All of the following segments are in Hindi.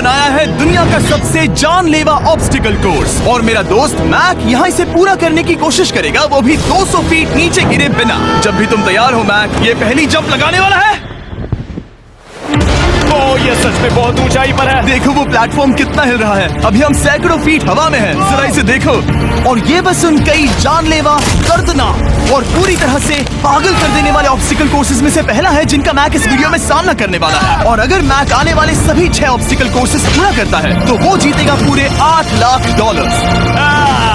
बनाया है दुनिया का सबसे जानलेवा ऑब्स्टिकल कोर्स और मेरा दोस्त मैक यहाँ इसे पूरा करने की कोशिश करेगा, वो भी 200 फीट नीचे गिरे बिना। जब भी तुम तैयार हो मैक, ये पहली जंप लगाने वाला है। ओह, ये सच में बहुत ऊंचाई पर है। देखो वो प्लेटफॉर्म कितना हिल रहा है। अभी हम सैकड़ों फीट हवा में हैं। जरा इसे देखो। और ये बस उन कई जानलेवा, दर्दनाक और पूरी तरह से पागल कर देने वाले ऑब्स्टिकल कोर्सेज में से पहला है जिनका मैक इस वीडियो में सामना करने वाला है। और अगर मैक आने वाले सभी 6 ऑब्स्टिकल कोर्सेज पूरा करता है तो वो जीतेगा पूरे $8 लाख।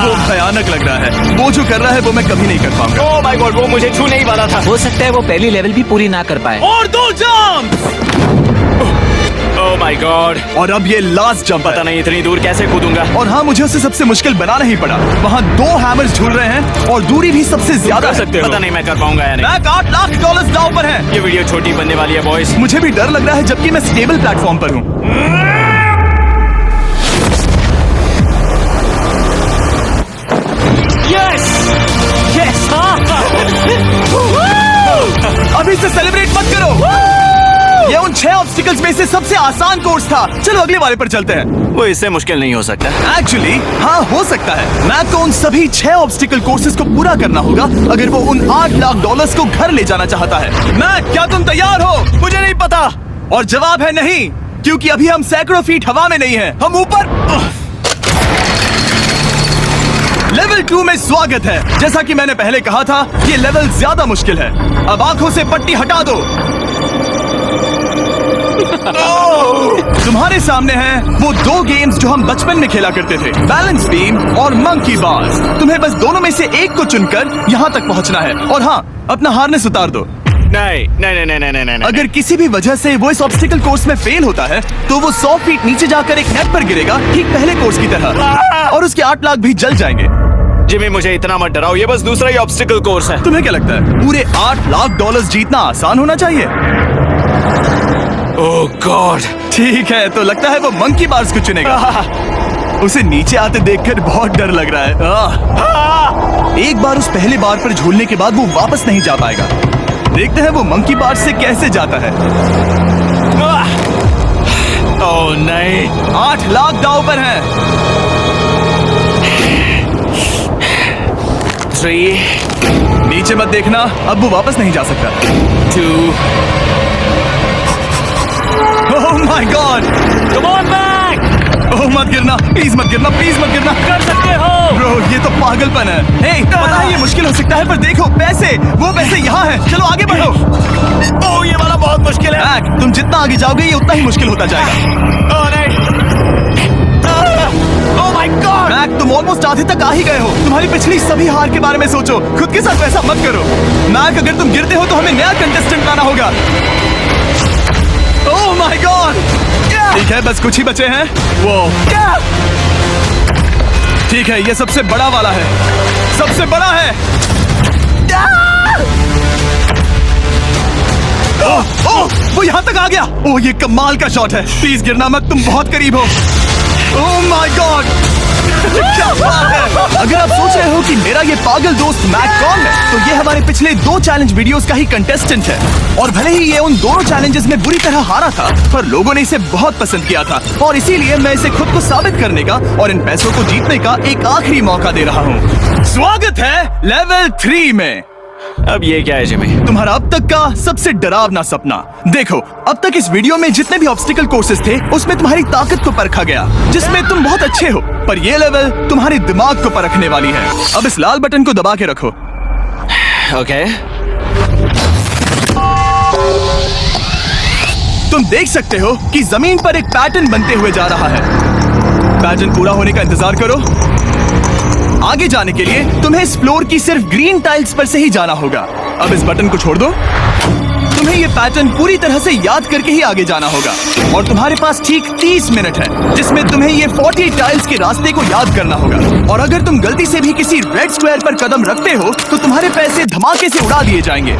वो भयानक लग रहा है। वो जो कर रहा है वो मैं कभी नहीं कर पाऊंगा। ओह माय गॉड, वो मुझे छूने ही वाला था। हो सकता है वो पहली लेवल भी पूरी ना कर पाए। और 2 जंप। ओह माय गॉड, और अब ये लास्ट जंप। पता नहीं इतनी दूर कैसे कूदूंगा। और हाँ, मुझे उसे सबसे मुश्किल बनाना ही पड़ा। वहाँ 2 हैमर्स झूल रहे हैं और दूरी भी सबसे ज्यादा कर है। सकते हो। पता नहीं मैं कर पाऊंगा या नहीं। मैक $8 लाख दांव पर है। ये वीडियो छोटी बनने वाली है बॉयज। मुझे भी डर लग रहा है जबकि मैं स्टेबल प्लेटफॉर्म पर हूँ। यस यस, अभी से सेलिब्रेट मत करो। ये उन 6 ऑब्स्टिकल्स में से सबसे आसान कोर्स था। चलो अगले वाले पर चलते हैं। वो इससे मुश्किल नहीं हो सकता। एक्चुअली हाँ, हो सकता है। मैक को उन सभी 6 ऑब्स्टिकल कोर्सेज को पूरा करना होगा अगर वो उन $8 लाख को घर ले जाना चाहता है। मैक, क्या तुम तैयार हो? मुझे नहीं पता। और जवाब है नहीं, क्योंकि अभी हम सैकड़ों फीट हवा में नहीं हैं। हम ऊपर। लेवल 2 में स्वागत है। जैसा कि मैंने पहले कहा था, ये लेवल ज्यादा मुश्किल है। अब आंखों से पट्टी हटा दो। तुम्हारे सामने हैं वो 2 गेम्स जो हम बचपन में खेला करते थे, बैलेंस बीम और मंकी बार्स। तुम्हें बस दोनों में से एक को चुनकर यहाँ तक पहुँचना है। और हाँ, अपना हार्नेस उतार दो। नहीं नहीं नहीं नहीं नहीं नहीं। अगर किसी भी वजह से वो इस ऑब्स्टिकल कोर्स में फेल होता है तो वो 100 फीट नीचे जाकर एक नेट पर गिरेगा, ठीक पहले कोर्स की तरह, और उसके 8 लाख भी जल जाएंगे। जिमी, मुझे इतना मत डराओ। ये बस दूसरा ही ऑब्स्टिकल कोर्स है। तुम्हें क्या लगता है पूरे $8 लाख जीतना आसान होना चाहिए? ओह गॉड। ठीक है, तो लगता है वो मंकी बार्स को चुनेगा। उसे नीचे आते देखकर बहुत डर लग रहा है। एक बार उस पहले बार पर झूलने के बाद वो वापस नहीं जा पाएगा। देखते हैं वो मंकी बार्स से कैसे जाता है। ओह नहीं, 8 लाख दांव पर है। 3 नीचे मत देखना, अब वो वापस नहीं जा सकता। 2 oh my God, come on back. Oh मत गिरना, प्लीज मत गिरना, प्लीज मत गिरना। कर सकते हो। ब्रो, ये तो पागलपन है। हे, पता है ये मुश्किल हो सकता है, पर देखो पैसे, वो पैसे यहाँ हैं। चलो आगे बढ़ो। ओह, ये वाला बहुत मुश्किल है। मैक, तुम जितना आगे जाओगे ये उतना ही मुश्किल होता जाएगा। ओह नहीं। ओह माय गॉड। मैक, तुम ऑलमोस्ट आधे तक आ ही गए हो। तुम्हारी पिछली सभी हार के बारे में सोचो। खुद के साथ वैसा मत करो। मैक, अगर तुम गिरते हो तो हमें नया कंटेस्टेंट लाना होगा। ओह माय गॉड। ठीक है, बस कुछ ही बचे हैं। वो ठीक है, ये सबसे बड़ा वाला है। सबसे बड़ा है। ओह, ओह, वो यहाँ तक आ गया। ओह, ये कमाल का शॉट है। प्लीज गिरना मत, तुम बहुत करीब हो। ओह माय गॉड, क्या बात है। अगर आप सोच रहे हो कि मेरा ये पागल दोस्त मैक कौन है, तो ये हमारे पिछले 2 चैलेंज वीडियोस का ही कंटेस्टेंट है। और भले ही ये उन दोनों चैलेंजेस में बुरी तरह हारा था, पर लोगों ने इसे बहुत पसंद किया था और इसीलिए मैं इसे खुद को साबित करने का और इन पैसों को जीतने का एक आखिरी मौका दे रहा हूँ। स्वागत है लेवल 3 में। अब ये क्या है जिमी? तुम्हारा अब तक का सबसे डरावना सपना। देखो, अब तक इस वीडियो में जितने भी ऑब्स्टिकल कोर्सेज थे उसमें तुम्हारी ताकत को परखा गया, जिसमें तुम बहुत अच्छे हो। पर ये लेवल तुम्हारे दिमाग को परखने वाली है। अब इस लाल बटन को दबा के रखो। ओके। तुम देख सकते हो कि जमीन पर एक पैटर्न बनते हुए जा रहा है। पैटर्न पूरा होने का इंतजार करो। आगे जाने के लिए तुम्हें इस फ्लोर की सिर्फ ग्रीन टाइल्स पर से ही जाना होगा। अब इस बटन को छोड़ दो। तुम्हें ये पैटर्न पूरी तरह से याद करके ही आगे जाना होगा और तुम्हारे पास ठीक 30 मिनट है जिसमें तुम्हें ये 40 टाइल्स के रास्ते को याद करना होगा। और अगर तुम गलती से भी किसी रेड स्क्वायर पर कदम रखते हो तो तुम्हारे पैसे धमाके से उड़ा दिए जाएंगे।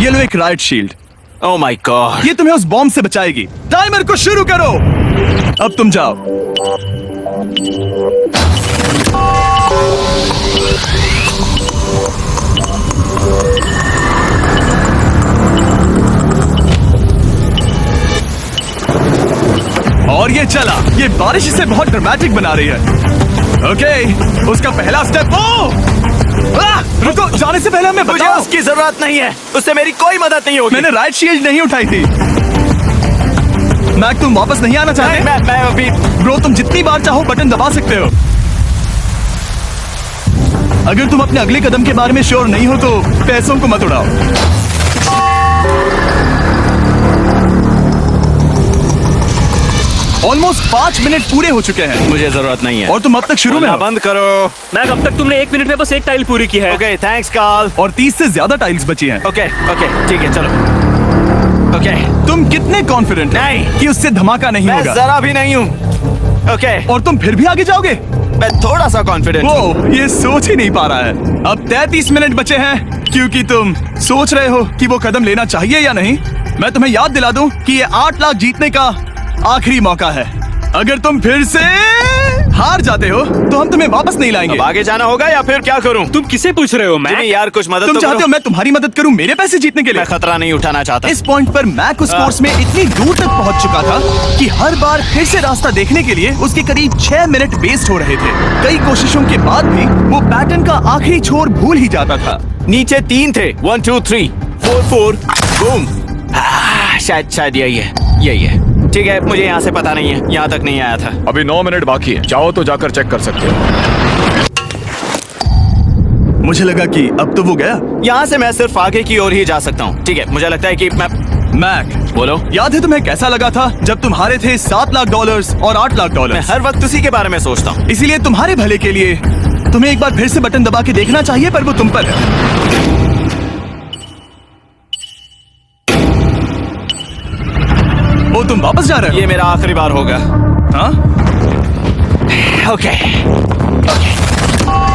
ये लो एक right shield. Oh my God, ये तुम्हें उस बॉम्ब से बचाएगी। टाइमर को शुरू करो। अब तुम जाओ। और ये चला। ये बारिश इसे बहुत ड्रामेटिक बना रही है। ओके, उसका पहला स्टेप। रुको, जाने से पहले हमें मुझे बताओ। उसकी जरूरत नहीं है, उससे मेरी कोई मदद नहीं होगी। मैंने राइट शील्ड नहीं उठाई थी। मैक, तुम वापस नहीं आना चाहते? मैं अभी ब्रो, तुम जितनी बार चाहो बटन दबा सकते हो। अगर तुम अपने अगले कदम के बारे में श्योर नहीं हो तो पैसों को मत उड़ाओ। ऑलमोस्ट 5 मिनट पूरे हो चुके हैं मुझे जरूरत नहीं है। और तुम अब तक शुरू में बोलना हो। बंद करो। मैक, अब तक तुमने 1 मिनट में बस एक टाइल पूरी की है। Okay, thanks Karl. और 30 से ज्यादा टाइल्स बची हैं। ओके ओके, ठीक है, चलो। ओके, तुम कितने कॉन्फिडेंट नहीं। कि उससे धमाका नहीं मैं होगा? जरा भी नहीं हूँ। ओके, और तुम फिर भी आगे जाओगे? मैं थोड़ा सा कॉन्फिडेंट हूँ। वो ये सोच ही नहीं पा रहा है। अब 33 मिनट बचे हैं क्योंकि तुम सोच रहे हो कि वो कदम लेना चाहिए या नहीं। मैं तुम्हें याद दिला दूं कि ये 8 लाख जीतने का आखिरी मौका है। अगर तुम फिर से हार जाते हो तो हम तुम्हें वापस नहीं लाएंगे। अब आगे जाना होगा या फिर क्या करूँ? तुम किसे पूछ रहे हो मैक? जिमी यार, कुछ मदद तुम तो चाहते हो करो। मैं तुम्हारी मदद करूं मेरे पैसे जीतने के लिए? मैं खतरा नहीं उठाना चाहता। इस पॉइंट पर मैक उस कोर्स में इतनी दूर तक पहुंच चुका था कि हर बार फिर से रास्ता देखने के लिए उसके करीब 6 मिनट वेस्ट हो रहे थे। कई कोशिशों के बाद भी वो पैटर्न का आखिरी छोर भूल ही जाता था। नीचे 3 थे। 1 2 3 4 4 बूम। शायद यही है। ठीक है, मुझे यहाँ से पता नहीं है, यहाँ तक नहीं आया था। अभी 9 मिनट बाकी है, चाहो तो जाकर चेक कर सकते हो। मुझे लगा कि अब तो वो गया। यहाँ से मैं सिर्फ आगे की ओर ही जा सकता हूँ। ठीक है, मुझे लगता है कि मैं मैक, बोलो। याद है तुम्हें कैसा लगा था जब तुम हारे थे $7 लाख और $8 लाख? मैं हर वक्त उसी के बारे में सोचता हूँ। इसीलिए तुम्हारे भले के लिए तुम्हें एक बार फिर से बटन दबा के देखना चाहिए, पर वो तुम पर है। ओ, तुम वापस जा रहे हो? ये मेरा आखिरी बार होगा। हाँ? Okay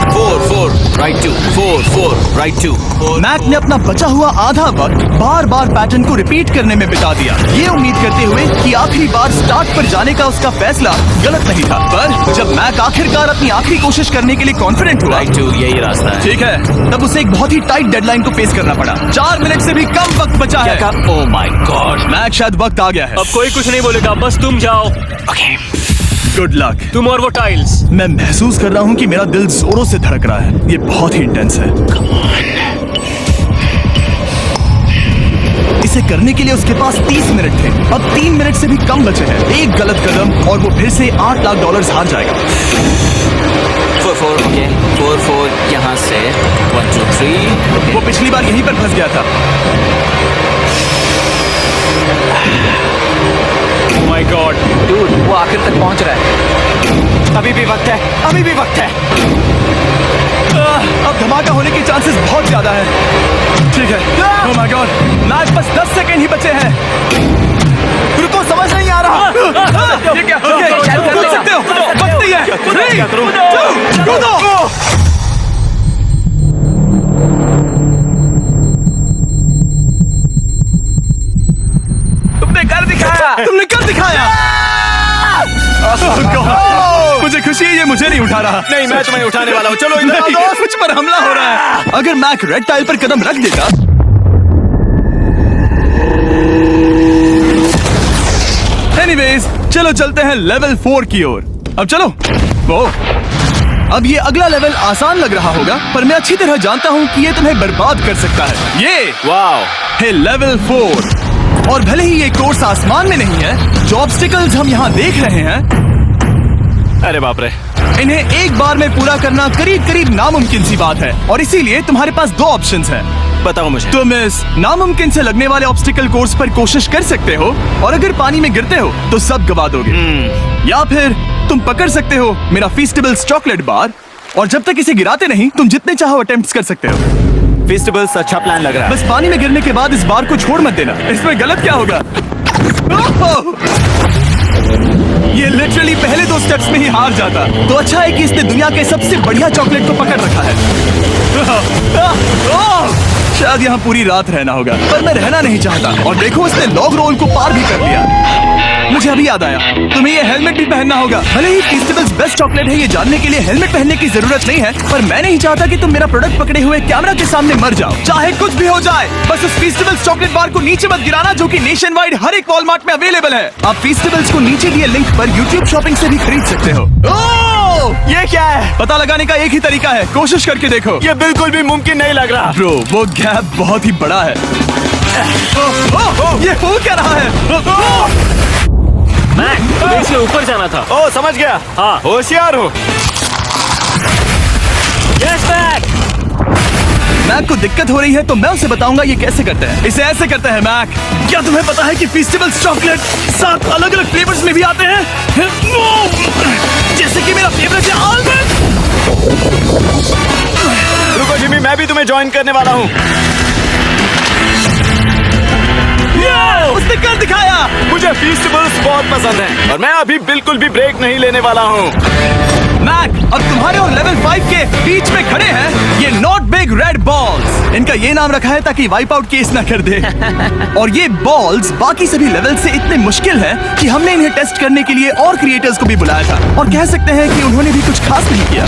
4 4 right 2 4 4 right 2। मैक ने अपना बचा हुआ आधा वक्त बार बार पैटर्न को रिपीट करने में बिता दिया, ये उम्मीद करते हुए कि आखिरी बार स्टार्ट पर जाने का उसका फैसला गलत नहीं था। पर जब मैक आखिरकार अपनी आखिरी कोशिश करने के लिए कॉन्फिडेंट हुआ, राइट 2 यही रास्ता है। ठीक है, तब उसे एक बहुत ही टाइट डेडलाइन को फेस करना पड़ा। 4 मिनट से भी कम वक्त बचा है। ओह माय गॉड, मैक, शायद वक्त आ गया है। अब कोई कुछ नहीं बोलेगा, बस तुम जाओ। Okay good luck. तुम और वो टाइल्स। मैं महसूस कर रहा हूँ कि मेरा दिल जोरों से धड़क रहा है। ये बहुत ही इंटेंस है। इसे करने के लिए उसके पास 30 मिनट थे। अब 3 मिनट से भी कम बचे हैं। एक गलत कदम और वो फिर से $8 लाख हार जाएगा। 4 4 ओके 4 4 यहाँ से 1 2 3। वो पिछली बार यहीं पर फंस गया था। माय गॉड डूड, वो आखिर तक पहुंच रहा है। अभी भी वक्त है, अभी भी वक्त है। अब धमाका होने के चांसेस बहुत ज्यादा है। ठीक है। ओह माय गॉड, मैच बस 10 सेकंड ही बचे हैं। रुको, समझ नहीं आ रहा। ये क्या? ओके, कूद सकते हो। वक्त नहीं है। क्या करूं? 3 2 कूदो। तुमने कर दिखाया। तुमने कर दिखाया। Oh God! मुझे खुशी है ये मुझे नहीं उठा रहा। नहीं, मैं तुम्हें उठाने वाला हूँ। चलो इधर आओ नहीं, दोस्त। मुझ पर हमला हो रहा है। अगर मैक रेड टाइल पर कदम रख देता। एनीवेज, चलो चलते हैं लेवल 4 की ओर। अब चलो। वो अब ये अगला लेवल आसान लग रहा होगा, पर मैं अच्छी तरह जानता हूँ कि ये तुम्हें बर्बाद कर सकता है। ये वाओ, है लेवल 4। और भले ही ये कोर्स आसमान में नहीं है, जो ऑब्स्टिकल्स हम यहाँ देख रहे हैं, अरे बाप रे। इन्हें एक बार में पूरा करना करीब करीब नामुमकिन सी बात है। और इसीलिए तुम्हारे पास 2 ऑप्शंस हैं। बताओ मुझे। तुम इस नामुमकिन से लगने वाले ऑब्स्टिकल कोर्स पर कोशिश कर सकते हो, और अगर पानी में गिरते हो तो सब गवा दोगे। या फिर तुम पकड़ सकते हो मेरा फीस्टेबल्स चॉकलेट बार, और जब तक इसे गिराते नहीं तुम जितने चाहो अटेम्प्ट्स कर सकते हो। फेस्टिवल्स अच्छा प्लान लग रहा है। बस पानी में गिरने के बाद इस बार को छोड़ मत देना। इसमें गलत क्या होगा? ओह! ये लिटरली पहले 2 स्टेप्स में ही हार जाता। तो अच्छा है कि इसने दुनिया के सबसे बढ़िया चॉकलेट को पकड़ रखा है। शायद यहाँ पूरी रात रहना होगा, पर मैं रहना नहीं चाहता। और देखो, इसने लॉग रोल को पार भी कर लिया। मुझे अभी याद आया, तुम्हें ये हेलमेट भी पहनना होगा। भले ही फीस्टेबल्स बेस्ट चॉकलेट है ये जानने के लिए हेलमेट पहनने की जरूरत नहीं है, पर मैं नहीं चाहता कि तुम मेरा प्रोडक्ट पकड़े हुए कैमरा के सामने मर जाओ, चाहे कुछ भी हो जाए। बस उस फीस्टेबल्स चॉकलेट बार को नीचे मत गिराना, जो कि नेशन वाइड हर एक वॉलमार्ट में अवेलेबल है। आप फीस्टेबल्स को नीचे दिए लिंक पर यूट्यूब शॉपिंग से भी खरीद सकते हो। ओह, ये क्या है? पता लगाने का एक ही तरीका है, कोशिश करके देखो। ये बिल्कुल भी मुमकिन नहीं लग रहा। ब्रो, वो गैप बहुत ही बड़ा है। ये हो क्या रहा है? मैक, तुम्हें इससे ऊपर जाना था। ओ, समझ गया। हाँ। होशियार हो। Yes Mac. मैक को दिक्कत हो रही है तो मैं उसे बताऊंगा ये कैसे करते हैं। इसे ऐसे करते हैं मैक। क्या तुम्हें पता है कि फीस्टेबल्स चॉकलेट 7 अलग अलग फ्लेवर्स में भी आते हैं? जैसे कि मेरा फेवरेट है आलमंड। रुको जिमी, मैं भी तुम्हें ज्वाइन करने वाला हूँ। उसने कर दिखाया। मुझे फीस्टेबल्स बहुत पसंद हैं और मैं अभी बिल्कुल भी ब्रेक नहीं लेने वाला हूँ। मैक, अब तुम्हारे और लेवल 5 के बीच में खड़े हैं ये नॉट बिग रेड बॉल्स। इनका ये नाम रखा है ताकि वाइप आउट केस ना कर दे। और ये बॉल्स बाकी सभी लेवल से इतने मुश्किल हैं कि हमने इन्हें टेस्ट करने के लिए और क्रिएटर्स को भी बुलाया था, और कह सकते हैं कि उन्होंने भी कुछ खास नहीं किया।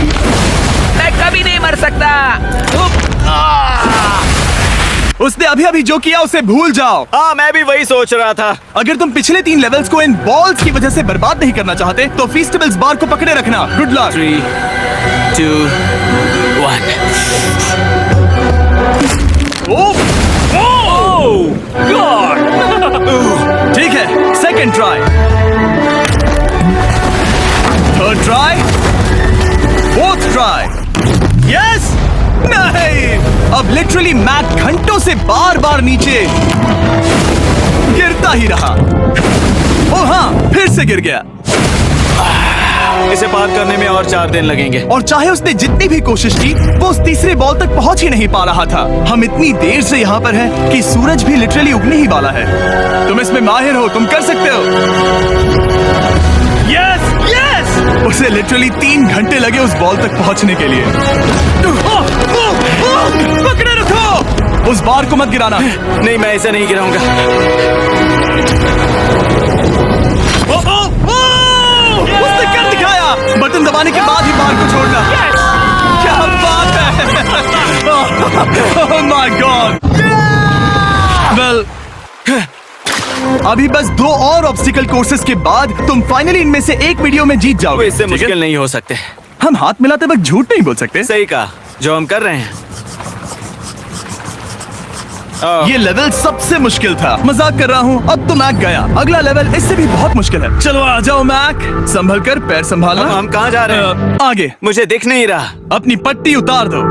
मैं कभी नहीं मर सकता। उसने अभी अभी जो किया उसे भूल जाओ। हाँ, मैं भी वही सोच रहा था। अगर तुम पिछले 3 लेवल्स को इन बॉल्स की वजह से बर्बाद नहीं करना चाहते तो फीस्टेबल्स बार को पकड़े रखना। Good luck. 3, 2, 1। ठीक है, second try, third try, fourth try. Yes, नहीं, अब लिटरली मैक घंटों से बार बार नीचे गिरता ही रहा। ओ हाँ, फिर से गिर गया। इसे पार करने में और 4 दिन लगेंगे। और चाहे उसने जितनी भी कोशिश की, वो उस तीसरे बॉल तक पहुंच ही नहीं पा रहा था। हम इतनी देर से यहाँ पर हैं कि सूरज भी लिटरली उगने ही वाला है। तुम इसमें माहिर हो, तुम कर सकते हो। Yes, yes! उसे लिटरली 3 घंटे लगे उस बॉल तक पहुंचने के लिए। पकड़े रखो, उस बार को मत गिराना। नहीं, मैं इसे नहीं गिराऊंगा। उसने कर दिखाया। बटन दबाने के बाद ही बार को छोड़ना। क्या बात है। ओह माय गॉड। वेल, अभी बस 2 और ऑब्स्टिकल कोर्सेस के बाद तुम फाइनली इनमें से एक वीडियो में जीत वो जाओगे। इससे ठीक है? मुश्किल नहीं हो सकते। हम हाथ मिलाते वक्त झूठ नहीं बोल सकते। सही कहा, जो हम कर रहे हैं। ये लेवल सबसे मुश्किल था। मजाक कर रहा हूँ, अब तो मैक गया। अगला लेवल इससे भी बहुत मुश्किल है। चलो आ जाओ मैक, संभल कर, पैर संभालना। हम कहाँ जा रहे हैं? आगे। मुझे दिख नहीं रहा। अपनी पट्टी उतार दो।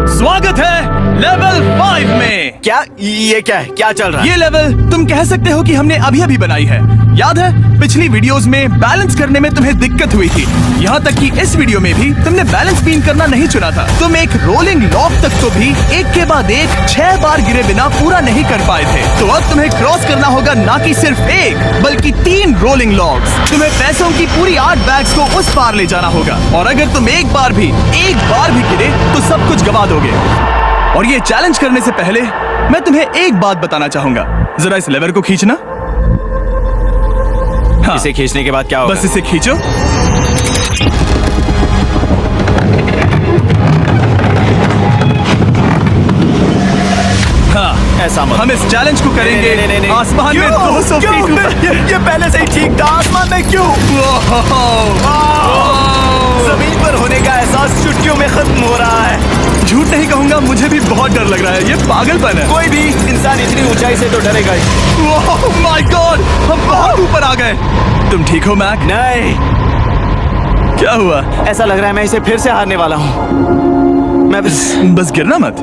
स्वागत है लेवल 5 में। क्या ये क्या है? क्या चल रहा है? ये लेवल तुम कह सकते हो कि हमने अभी अभी बनाई है। याद है पिछली वीडियोस में बैलेंस करने में तुम्हें दिक्कत हुई थी, यहाँ तक कि इस वीडियो में भी तुमने बैलेंस बीम करना नहीं चुना था। तुम एक रोलिंग लॉक तक तो भी एक के बाद एक 6 बार गिरे बिना पूरा नहीं कर पाए थे। तो अब तुम्हें क्रॉस करना होगा ना कि सिर्फ एक बल्कि 3 रोलिंग लॉक्स। तुम्हें पैसों की पूरी 8 बैग्स को उस पार ले जाना होगा, और अगर तुम एक बार भी गिरे तो सब कुछ गवा दोगे। और ये चैलेंज करने से पहले मैं तुम्हें एक बात बताना चाहूंगा। जरा इस लेवर को खींचना। हाँ, इसे खींचने के बाद क्या होगा? बस इसे खींचो। हाँ, ऐसा मत। हम इस चैलेंज को करेंगे नहीं। आसमान में क्यों? 200 क्यों? फीट ऊपर। ये पहले से ही ठीक था। आसमान में क्यों? जमीन पर होने का एहसास चुटकियों में खत्म हो रहा है। झूठ नहीं कहूंगा, मुझे भी बहुत डर लग रहा है। ये पागलपन है। कोई भी इंसान इतनी ऊंचाई से तो डरेगा ही। ओह माय गॉड, हम बहुत ऊपर आ गए। तुम ठीक हो मैक? नहीं, क्या हुआ? ऐसा लग रहा है मैं इसे फिर से हारने वाला हूँ। मैं बस गिरना मत।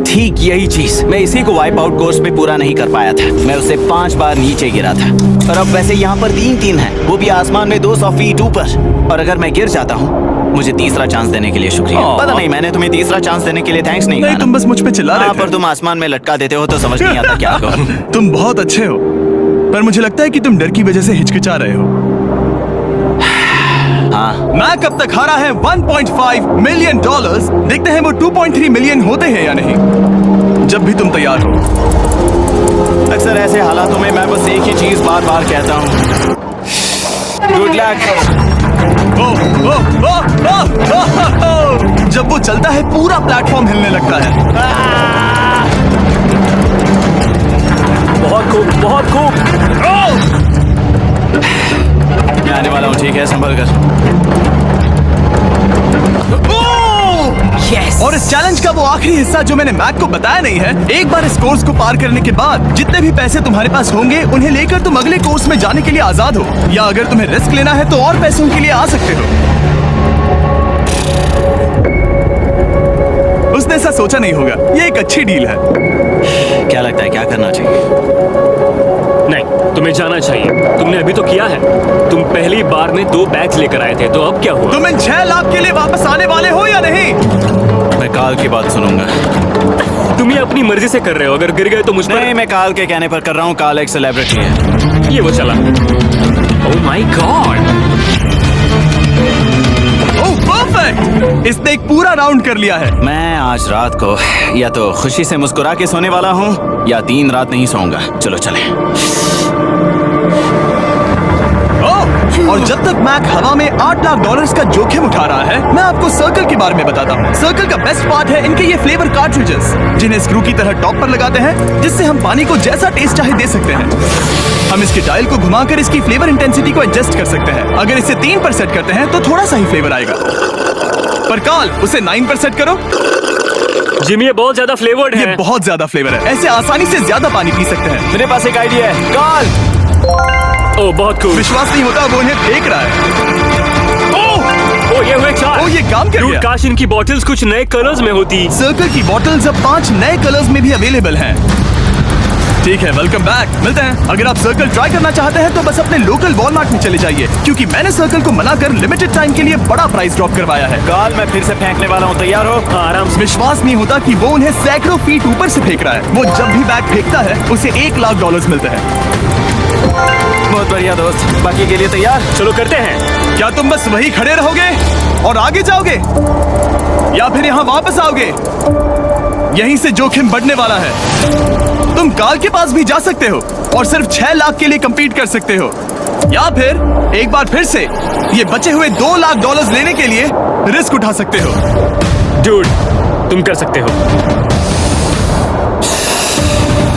ठीक यही चीज मैं इसी को वाइप आउट कोर्स में पूरा नहीं कर पाया था। मैं उससे 5 बार नीचे गिरा था, और अब वैसे यहाँ पर 3 है, वो भी आसमान में 200 फीट ऊपर। और अगर मैं गिर जाता हूँ, मुझे तीसरा चांस देने के लिए शुक्रिया। पता नहीं, मैंने तुम्हें तीसरा चांस देने के लिए थैंक्स नहीं कहा। तुम बस मुझ पे चिल्ला रहे थे। पर तुम आसमान में लटका देते हो तो समझ नहीं आता क्या करूं। तुम बहुत अच्छे हो, पर मुझे लगता है कि तुम डर की वजह से हिचकिचा रहे हो। हाँ, मैक अब तक हारा है $1.5 मिलियन। देखते हैं वो 2.3 मिलियन होते हैं या नहीं। जब भी तुम तैयार हो। अक्सर ऐसे हालातों में मैं बस एक ही चीज बार बार कहता हूँ, गुड लक। ओ, ओ, ओ, ओ, ओ, ओ, ओ। जब वो चलता है पूरा प्लेटफॉर्म हिलने लगता है। बहुत खूब, बहुत खूब। मैं आने वाला हूँ, ठीक है, संभल कर। Yes! और इस चैलेंज का वो आखिरी हिस्सा जो मैंने मैक को बताया नहीं है, एक बार इस कोर्स को पार करने के बाद जितने भी पैसे तुम्हारे पास होंगे उन्हें लेकर तुम अगले कोर्स में जाने के लिए आजाद हो, या अगर तुम्हें रिस्क लेना है तो और पैसों के लिए आ सकते हो। उसने ऐसा सोचा नहीं होगा, ये एक अच्छी डील है। क्या लगता है क्या करना चाहिए? नहीं, तुम्हें जाना चाहिए। तुमने अभी तो किया है। तुम पहली बार में 2 बैग्स लेकर आए थे, तो अब क्या हुआ? तुम इन 6 लाख के लिए वापस आने वाले हो या नहीं? मैं काल की बात सुनूंगा। तुम ये अपनी मर्जी से कर रहे हो, अगर गिर गए तो मुझ पर। नहीं, मैं काल के कहने पर कर रहा हूँ। काल एक सेलिब्रिटी है। ये वो चला। ओह माय गॉड। Oh perfect! इसने एक पूरा राउंड कर लिया है। मैं आज रात को या तो खुशी से मुस्कुरा के सोने वाला हूँ या 3 रात नहीं सोऊंगा। चलो चलें। और जब तक मैक हवा में $8 लाख का जोखिम उठा रहा है, मैं आपको सर्कल के बारे में बताता हूँ। सर्कल का बेस्ट पार्ट है इनके ये फ्लेवर कार्ट्रिजेस, जिन्हें स्क्रू की तरह टॉप पर लगाते हैं, जिससे हम पानी को जैसा टेस्ट चाहे दे सकते हैं। हम इसके डायल को घुमाकर इसकी फ्लेवर इंटेंसिटी को एडजस्ट कर सकते हैं। अगर इसे 3 पर सेट करते हैं तो थोड़ा सा ही फ्लेवर आएगा, पर काल उसे 9 पर सेट करो। जिमी, ये बहुत ज्यादा फ्लेवर्ड है। ये बहुत ज्यादा फ्लेवर है, ऐसे आसानी से ज्यादा पानी पी सकते हैं। मेरे पास एक आइडिया है। काल, ओह बहुत खूब। विश्वास नहीं होता, वो इन्हें फेंक रहा है। ओह ये हुए 4। ओह, ये काम कर Dude, गया। काश इनकी बॉटल्स कुछ नए कलर्स में होती। सर्कल की बॉटल्स अब 5 नए कलर्स में भी अवेलेबल हैं। ठीक है, वेलकम बैक। मिलते हैं। अगर आप सर्कल ट्राई करना चाहते हैं तो बस अपने लोकल वॉलमार्ट में चले जाइए, क्योंकि मैंने सर्कल को मना कर लिमिटेड टाइम के लिए बड़ा प्राइस ड्रॉप करवाया है। काल, मैं फिर से फेंकने वाला हूँ। तैयार हो? हाँ, आराम से। विश्वास नहीं होता कि वो उन्हें सैकड़ों फीट ऊपर से फेंक रहा है। वो जब भी बैग फेंकता है उसे $1 लाख मिलते हैं। बहुत बढ़िया दोस्त, बाकी के लिए तैयार? चलो करते हैं। क्या तुम बस वही खड़े रहोगे और आगे जाओगे, या फिर यहाँ वापस आओगे? यहीं से जोखिम बढ़ने वाला है। तुम काल के पास भी जा सकते हो और सिर्फ 6 लाख के लिए compete कर सकते हो, या फिर एक बार फिर से ये बचे हुए $2 लाख लेने के लिए रिस्क उठा सकते हो। Dude, तुम कर सकते हो।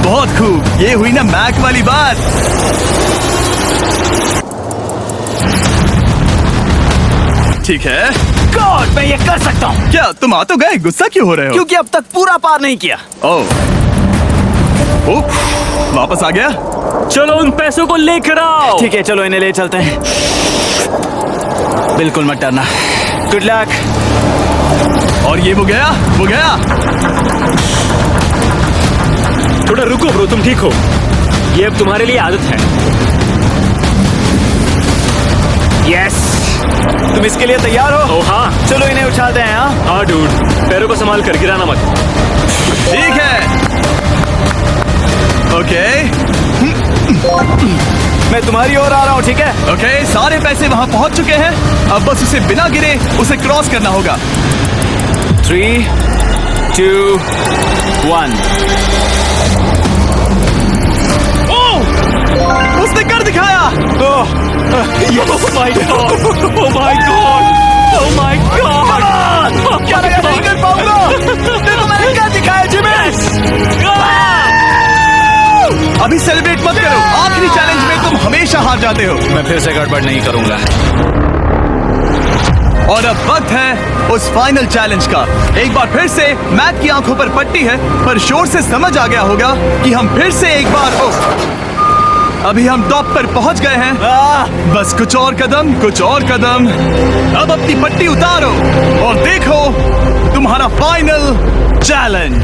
बहुत खूब, ये हुई ना मैक वाली बात। ठीक है। गॉड, मैं ये कर सकता हूँ। क्या तुम आ तो गए, गुस्सा क्यों हो रहे हो? क्योंकि अब तक पूरा पार नहीं किया। ओह, वापस आ गया। चलो उन पैसों को लेकर आओ। ठीक है, चलो इन्हें ले चलते हैं। बिल्कुल मत डरना। Good luck. और ये वो गया, वो गया। थोड़ा रुको ब्रो, तुम ठीक हो? ये अब तुम्हारे लिए आदत है। यस। तुम इसके लिए तैयार हो? ओ हाँ। चलो इन्हें उछालते हैं। हाँ डूड, पैरों को संभाल कर, गिराना मत। ठीक है। ओके, मैं तुम्हारी ओर आ रहा हूँ, ठीक है? ओके, सारे पैसे वहां पहुंच चुके हैं। अब बस उसे बिना गिरे उसे क्रॉस करना होगा। 3, 2, 1। उसने कर दिखाया। Oh my god! Oh my god! Oh my god! क्या लगा नहीं कर पाऊंगा? देखो मैंने क्या दिखाया जिमी। अभी सेलिब्रेट मत करो, आखिरी चैलेंज में तुम हमेशा हार जाते हो। मैं फिर से गड़बड़ नहीं करूंगा। और अब वक्त है उस फाइनल चैलेंज का। एक बार फिर से मैक की आंखों पर पट्टी है, पर शोर से समझ आ गया होगा कि हम फिर से एक बार अभी हम टॉप पर पहुंच गए हैं। बस कुछ और कदम, कुछ और कदम। अब अपनी पट्टी उतारो और देखो तुम्हारा फाइनल चैलेंज।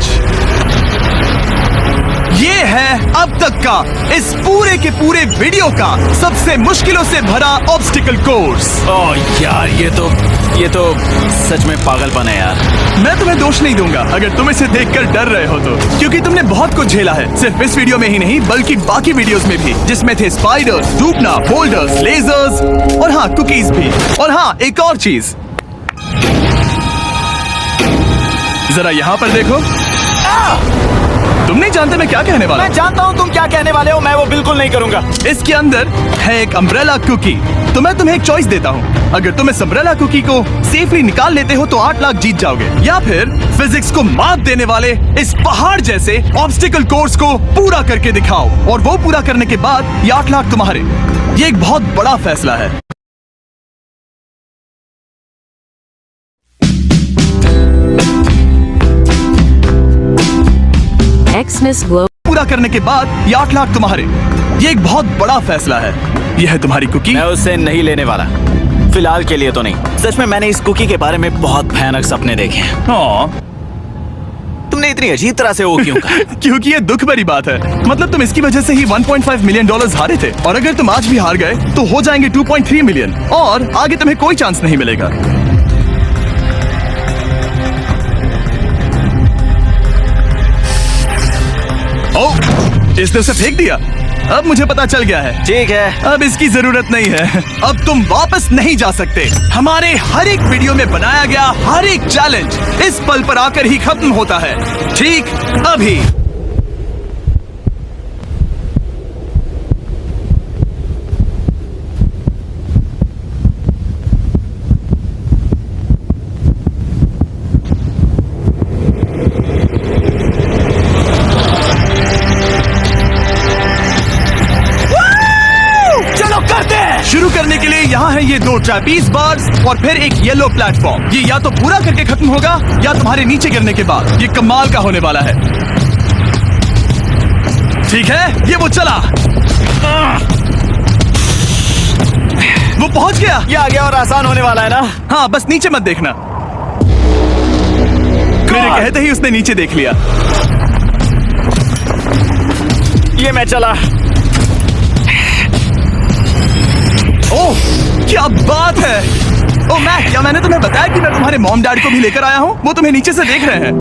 ये है अब तक का इस पूरे के पूरे वीडियो का सबसे मुश्किलों से भरा ऑब्स्टिकल कोर्स। ओह यार, ये तो सच में पागलपन है यार। मैं तुम्हें दोष नहीं दूंगा अगर तुम इसे देखकर डर रहे हो तो, क्योंकि तुमने बहुत कुछ झेला है, सिर्फ इस वीडियो में ही नहीं बल्कि बाकी वीडियोस में भी, जिसमें थे स्पाइडर्स, डूबना, फोल्डर्स, लेजर्स और हाँ कुकीज भी। और हाँ, एक और चीज, जरा यहाँ पर देखो। तुम नहीं जानते मैं क्या कहने वाला मैं जानता हूँ तुम क्या कहने वाले हो, मैं वो बिल्कुल नहीं करूंगा। हूँ। इसके अंदर है एक अम्ब्रेला कुकी। तो मैं तुम्हें एक चॉइस देता हूँ। अगर तुम इस अम्ब्रेला कुकी को सेफली निकाल लेते हो तो 8 लाख जीत जाओगे, या फिर फिजिक्स को मात देने वाले इस पहाड़ जैसे ऑब्स्टिकल कोर्स को पूरा करके दिखाओ, और वो पूरा करने के बाद ये 8 लाख तुम्हारे। ये एक बहुत बड़ा फैसला है। Xmas Glow. पूरा करने के बाद ये 8 लाख तुम्हारे। ये एक बहुत बड़ा फैसला है। ये है तुम्हारी कुकी। मैं उससे नहीं लेने वाला, फिलहाल के लिए तो नहीं। सच में मैंने इस कुकी के बारे में बहुत भयानक सपने देखे हैं। हाँ, तुमने इतनी अजीब तरह से वो क्यों कहा? क्योंकि ये दुख भरी बात है। मतलब तुम इसकी वजह से ही 1.5 मिलियन डॉलर्स हारे थे, और अगर तुम आज भी हार गए तो हो जाएंगे 2.3 मिलियन, और आगे तुम्हें कोई चांस नहीं मिलेगा। ओह, इसने उसे फेंक दिया। अब मुझे पता चल गया है। ठीक है, अब इसकी जरूरत नहीं है। अब तुम वापस नहीं जा सकते। हमारे हर एक वीडियो में बनाया गया हर एक चैलेंज इस पल पर आकर ही खत्म होता है, ठीक अभी। शुरू करने के लिए यहाँ है ये 2 ट्रैपीज बार्स और फिर एक येलो प्लेटफॉर्म। ये या तो पूरा करके खत्म होगा या तुम्हारे नीचे गिरने के बाद। ये कमाल का होने वाला है। ठीक है, ये वो चला, वो पहुंच गया। ये आगे और आसान होने वाला है ना? हाँ, बस नीचे मत देखना। मेरे कहते ही उसने नीचे देख लिया। ये मैं चला। ओह, क्या बात है। ओह मैक, क्या मैंने तुम्हें बताया कि मैं तुम्हारे मॉम डैड को भी लेकर आया हूँ? वो तुम्हें नीचे से देख रहे हैं।